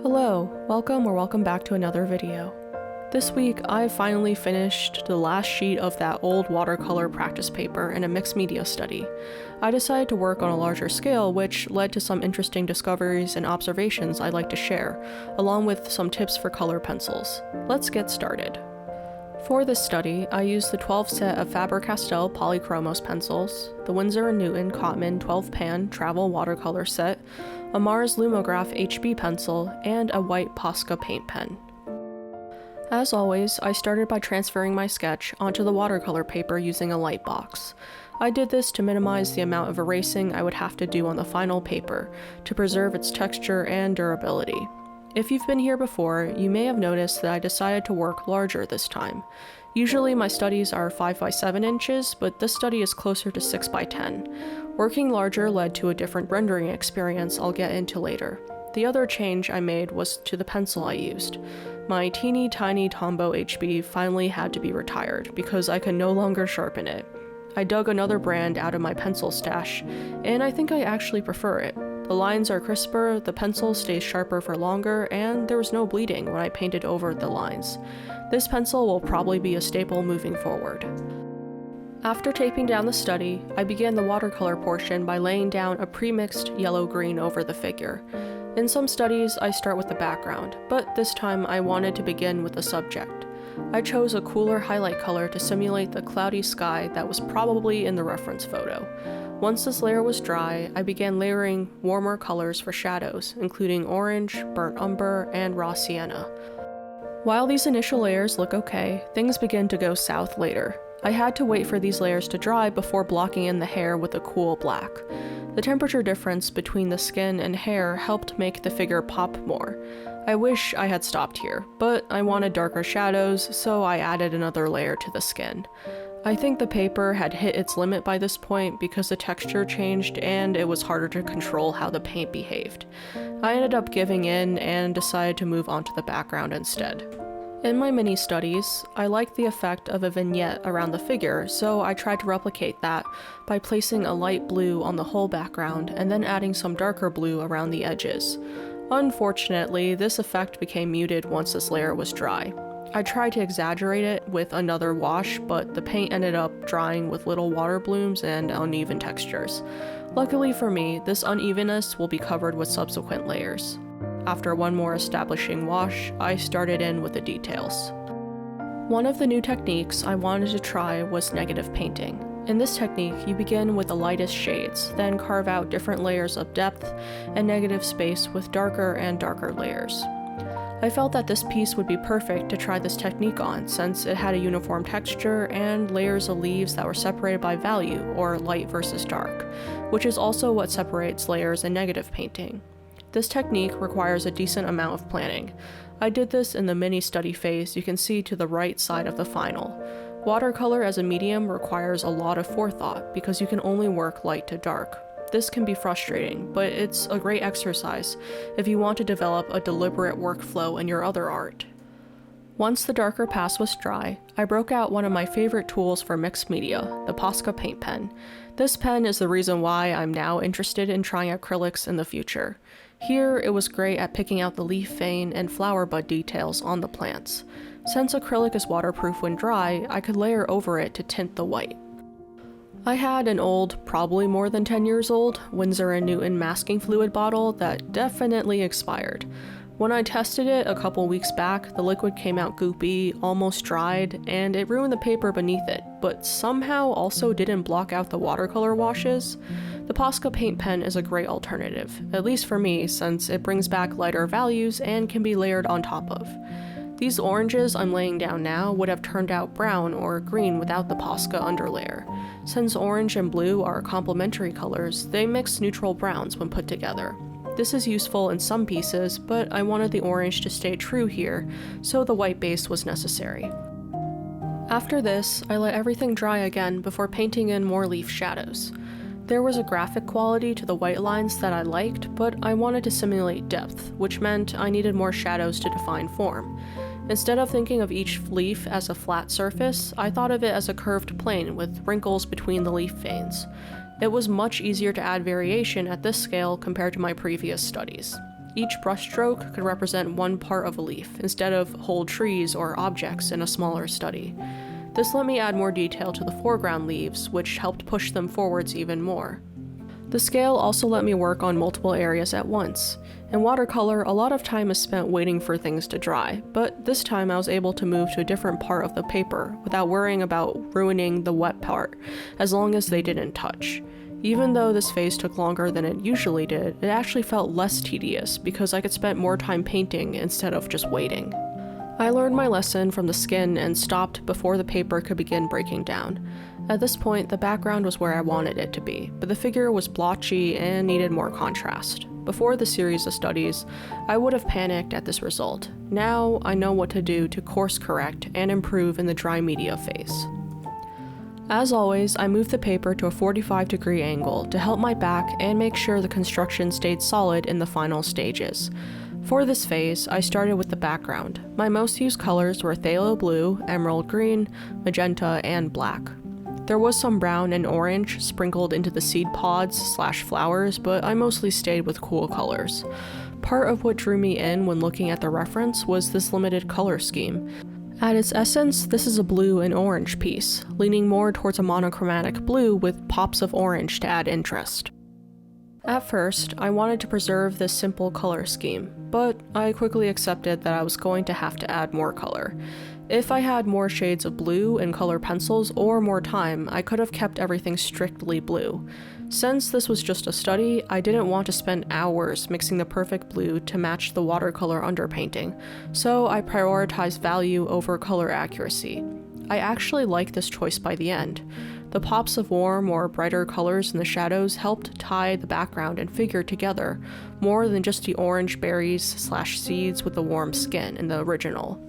Hello, welcome back to another video. This week, I finally finished the last sheet of that old watercolor practice paper in a mixed media study. I decided to work on a larger scale, which led to some interesting discoveries and observations I'd like to share, along with some tips for color pencils. Let's get started. For this study, I used the 12 set of Faber-Castell Polychromos pencils, the Winsor & Newton Cotman 12-pan travel watercolor set, a Mars Lumograph HB pencil, and a white POSCA paint pen. As always, I started by transferring my sketch onto the watercolor paper using a light box. I did this to minimize the amount of erasing I would have to do on the final paper, to preserve its texture and durability. If you've been here before, you may have noticed that I decided to work larger this time. Usually my studies are 5 by 7 inches, but this study is closer to 6 by 10. Working larger led to a different rendering experience I'll get into later. The other change I made was to the pencil I used. My teeny tiny Tombow HB finally had to be retired because I could no longer sharpen it. I dug another brand out of my pencil stash, and I think I actually prefer it. The lines are crisper, the pencil stays sharper for longer, and there was no bleeding when I painted over the lines. This pencil will probably be a staple moving forward. After taping down the study, I began the watercolor portion by laying down a pre-mixed yellow-green over the figure. In some studies, I start with the background, but this time I wanted to begin with the subject. I chose a cooler highlight color to simulate the cloudy sky that was probably in the reference photo. Once this layer was dry, I began layering warmer colors for shadows, including orange, burnt umber, and raw sienna. While these initial layers look okay, things begin to go south later. I had to wait for these layers to dry before blocking in the hair with a cool black. The temperature difference between the skin and hair helped make the figure pop more. I wish I had stopped here, but I wanted darker shadows, so I added another layer to the skin. I think the paper had hit its limit by this point because the texture changed and it was harder to control how the paint behaved. I ended up giving in and decided to move on to the background instead. In my mini studies, I liked the effect of a vignette around the figure, so I tried to replicate that by placing a light blue on the whole background and then adding some darker blue around the edges. Unfortunately, this effect became muted once this layer was dry. I tried to exaggerate it with another wash, but the paint ended up drying with little water blooms and uneven textures. Luckily for me, this unevenness will be covered with subsequent layers. After one more establishing wash, I started in with the details. One of the new techniques I wanted to try was negative painting. In this technique, you begin with the lightest shades, then carve out different layers of depth and negative space with darker and darker layers. I felt that this piece would be perfect to try this technique on since it had a uniform texture and layers of leaves that were separated by value, or light versus dark, which is also what separates layers in negative painting. This technique requires a decent amount of planning. I did this in the mini study phase you can see to the right side of the final. Watercolor as a medium requires a lot of forethought because you can only work light to dark. This can be frustrating, but it's a great exercise if you want to develop a deliberate workflow in your other art. Once the darker pass was dry, I broke out one of my favorite tools for mixed media, the POSCA paint pen. This pen is the reason why I'm now interested in trying acrylics in the future. Here, it was great at picking out the leaf vein and flower bud details on the plants. Since acrylic is waterproof when dry, I could layer over it to tint the white. I had an old, probably more than 10 years old, Winsor & Newton masking fluid bottle that definitely expired. When I tested it a couple weeks back, the liquid came out goopy, almost dried, and it ruined the paper beneath it, but somehow also didn't block out the watercolor washes. The POSCA paint pen is a great alternative, at least for me, since it brings back lighter values and can be layered on top of. These oranges I'm laying down now would have turned out brown or green without the POSCA underlayer. Since orange and blue are complementary colors, they mix neutral browns when put together. This is useful in some pieces, but I wanted the orange to stay true here, so the white base was necessary. After this, I let everything dry again before painting in more leaf shadows. There was a graphic quality to the white lines that I liked, but I wanted to simulate depth, which meant I needed more shadows to define form. Instead of thinking of each leaf as a flat surface, I thought of it as a curved plane with wrinkles between the leaf veins. It was much easier to add variation at this scale compared to my previous studies. Each brushstroke could represent one part of a leaf, instead of whole trees or objects in a smaller study. This let me add more detail to the foreground leaves, which helped push them forwards even more. The scale also let me work on multiple areas at once. In watercolor, a lot of time is spent waiting for things to dry, but this time I was able to move to a different part of the paper without worrying about ruining the wet part, as long as they didn't touch. Even though this phase took longer than it usually did, it actually felt less tedious because I could spend more time painting instead of just waiting. I learned my lesson from the skin and stopped before the paper could begin breaking down. At this point, the background was where I wanted it to be, but the figure was blotchy and needed more contrast. Before the series of studies, I would have panicked at this result. Now, I know what to do to course correct and improve in the dry media phase. As always, I moved the paper to a 45-degree angle to help my back and make sure the construction stayed solid in the final stages. For this phase, I started with the background. My most used colors were phthalo blue, emerald green, magenta, and black. There was some brown and orange sprinkled into the seed pods/flowers, but I mostly stayed with cool colors. Part of what drew me in when looking at the reference was this limited color scheme. At its essence, this is a blue and orange piece, leaning more towards a monochromatic blue with pops of orange to add interest. At first, I wanted to preserve this simple color scheme, but I quickly accepted that I was going to have to add more color. If I had more shades of blue and color pencils or more time, I could have kept everything strictly blue. Since this was just a study, I didn't want to spend hours mixing the perfect blue to match the watercolor underpainting, so I prioritized value over color accuracy. I actually liked this choice by the end. The pops of warm or brighter colors in the shadows helped tie the background and figure together, more than just the orange berries/seeds with the warm skin in the original.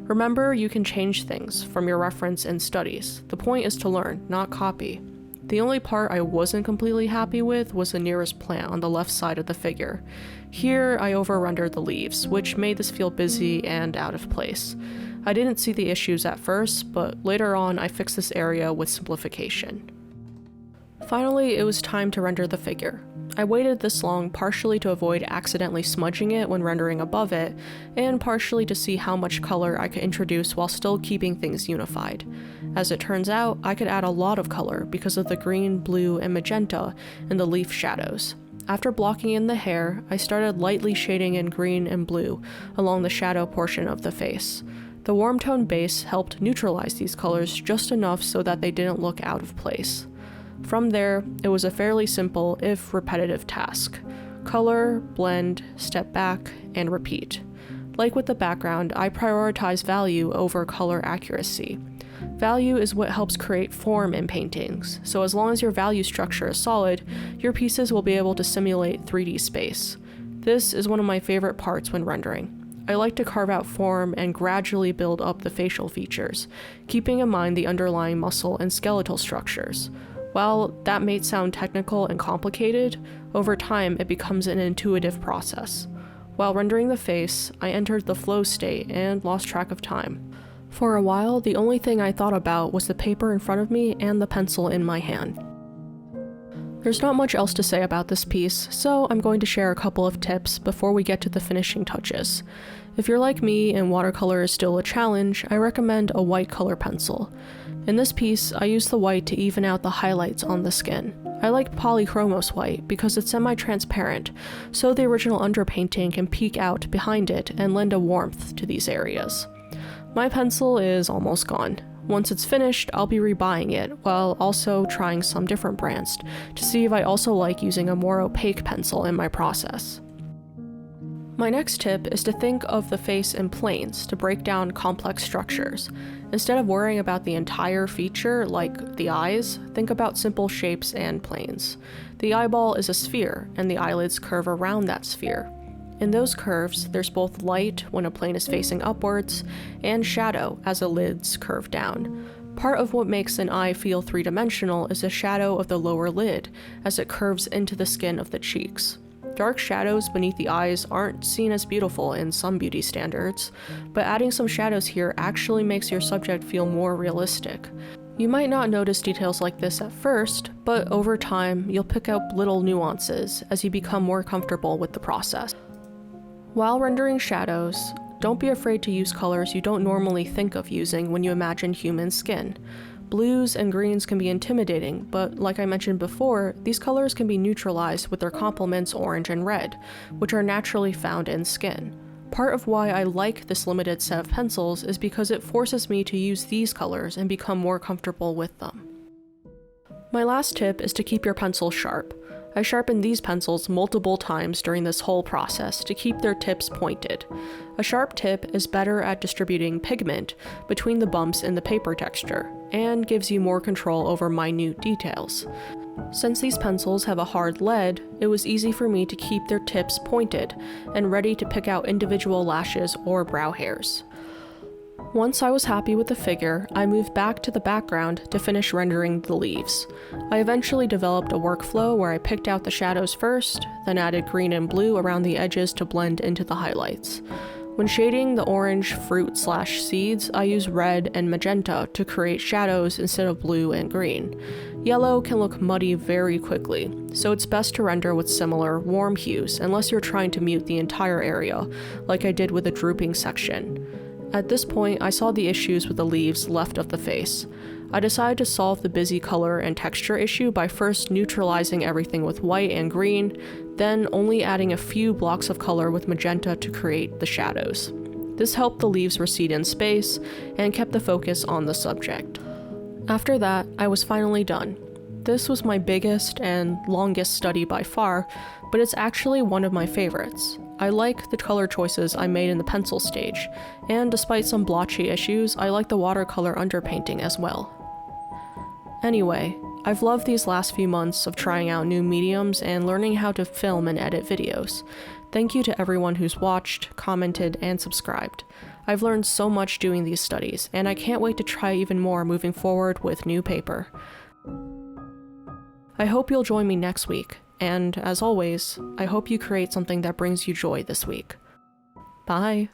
Remember, you can change things from your reference and studies. The point is to learn, not copy. The only part I wasn't completely happy with was the nearest plant on the left side of the figure. Here, I over-rendered the leaves, which made this feel busy and out of place. I didn't see the issues at first, but later on I fixed this area with simplification. Finally, it was time to render the figure. I waited this long partially to avoid accidentally smudging it when rendering above it, and partially to see how much color I could introduce while still keeping things unified. As it turns out, I could add a lot of color because of the green, blue, and magenta in the leaf shadows. After blocking in the hair, I started lightly shading in green and blue along the shadow portion of the face. The warm tone base helped neutralize these colors just enough so that they didn't look out of place. From there, it was a fairly simple, if repetitive task. Color, blend, step back, and repeat. Like with the background, I prioritize value over color accuracy. Value is what helps create form in paintings, so as long as your value structure is solid, your pieces will be able to simulate 3D space. This is one of my favorite parts when rendering. I like to carve out form and gradually build up the facial features, keeping in mind the underlying muscle and skeletal structures. While that may sound technical and complicated, over time it becomes an intuitive process. While rendering the face, I entered the flow state and lost track of time. For a while, the only thing I thought about was the paper in front of me and the pencil in my hand. There's not much else to say about this piece, so I'm going to share a couple of tips before we get to the finishing touches. If you're like me and watercolor is still a challenge, I recommend a white color pencil. In this piece, I use the white to even out the highlights on the skin. I like Polychromos white because it's semi-transparent, so the original underpainting can peek out behind it and lend a warmth to these areas. My pencil is almost gone. Once it's finished, I'll be rebuying it, while also trying some different brands to see if I also like using a more opaque pencil in my process. My next tip is to think of the face in planes to break down complex structures. Instead of worrying about the entire feature, like the eyes, think about simple shapes and planes. The eyeball is a sphere, and the eyelids curve around that sphere. In those curves, there's both light when a plane is facing upwards, and shadow as the lids curve down. Part of what makes an eye feel three-dimensional is the shadow of the lower lid, as it curves into the skin of the cheeks. Dark shadows beneath the eyes aren't seen as beautiful in some beauty standards, but adding some shadows here actually makes your subject feel more realistic. You might not notice details like this at first, but over time, you'll pick up little nuances as you become more comfortable with the process. While rendering shadows, don't be afraid to use colors you don't normally think of using when you imagine human skin. Blues and greens can be intimidating, but like I mentioned before, these colors can be neutralized with their complements orange and red, which are naturally found in skin. Part of why I like this limited set of pencils is because it forces me to use these colors and become more comfortable with them. My last tip is to keep your pencils sharp. I sharpened these pencils multiple times during this whole process to keep their tips pointed. A sharp tip is better at distributing pigment between the bumps in the paper texture, and gives you more control over minute details. Since these pencils have a hard lead, it was easy for me to keep their tips pointed and ready to pick out individual lashes or brow hairs. Once I was happy with the figure, I moved back to the background to finish rendering the leaves. I eventually developed a workflow where I picked out the shadows first, then added green and blue around the edges to blend into the highlights. When shading the orange fruit/seeds, I use red and magenta to create shadows instead of blue and green. Yellow can look muddy very quickly, so it's best to render with similar, warm hues unless you're trying to mute the entire area, like I did with the drooping section. At this point, I saw the issues with the leaves left of the face. I decided to solve the busy color and texture issue by first neutralizing everything with white and green, then only adding a few blocks of color with magenta to create the shadows. This helped the leaves recede in space and kept the focus on the subject. After that, I was finally done. This was my biggest and longest study by far, but it's actually one of my favorites. I like the color choices I made in the pencil stage, and despite some blotchy issues, I like the watercolor underpainting as well. Anyway, I've loved these last few months of trying out new mediums and learning how to film and edit videos. Thank you to everyone who's watched, commented, and subscribed. I've learned so much doing these studies, and I can't wait to try even more moving forward with new paper. I hope you'll join me next week, and as always, I hope you create something that brings you joy this week. Bye!